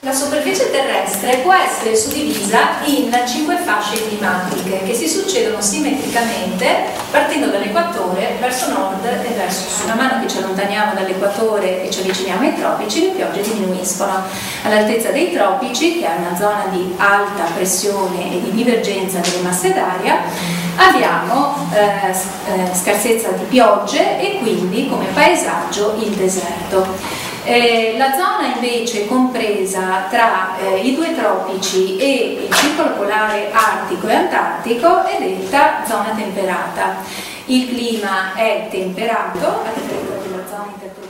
La superficie terrestre può essere suddivisa in 5 fasce climatiche che si succedono simmetricamente partendo dall'equatore verso nord e verso sud. Man mano che ci allontaniamo dall'equatore e ci avviciniamo ai tropici, le piogge diminuiscono. All'altezza dei tropici, che è una zona di alta pressione e di divergenza delle masse d'aria, abbiamo scarsezza di piogge e quindi come paesaggio il deserto. La zona invece compresa tra i 2 tropici e il circolo polare artico e antartico è detta zona temperata. Il clima è temperato, a differenza della zona intertropicale.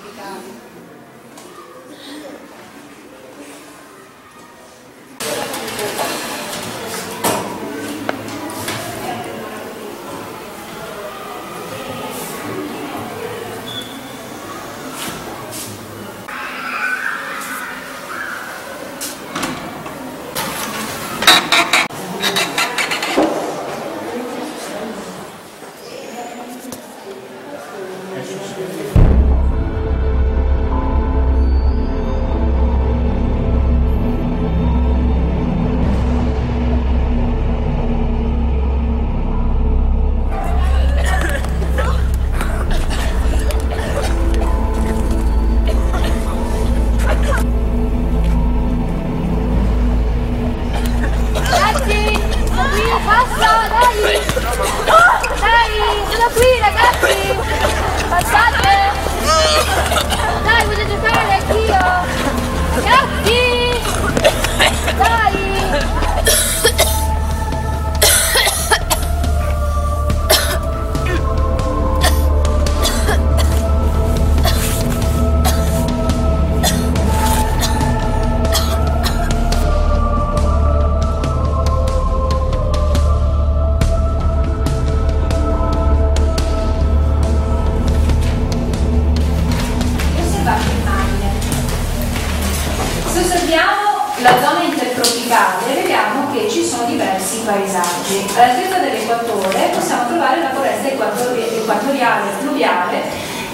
Paesaggi. All'altezza dell'equatore possiamo trovare una foresta equatoriale fluviale,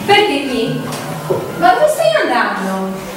perché qui? Ma dove stai andando?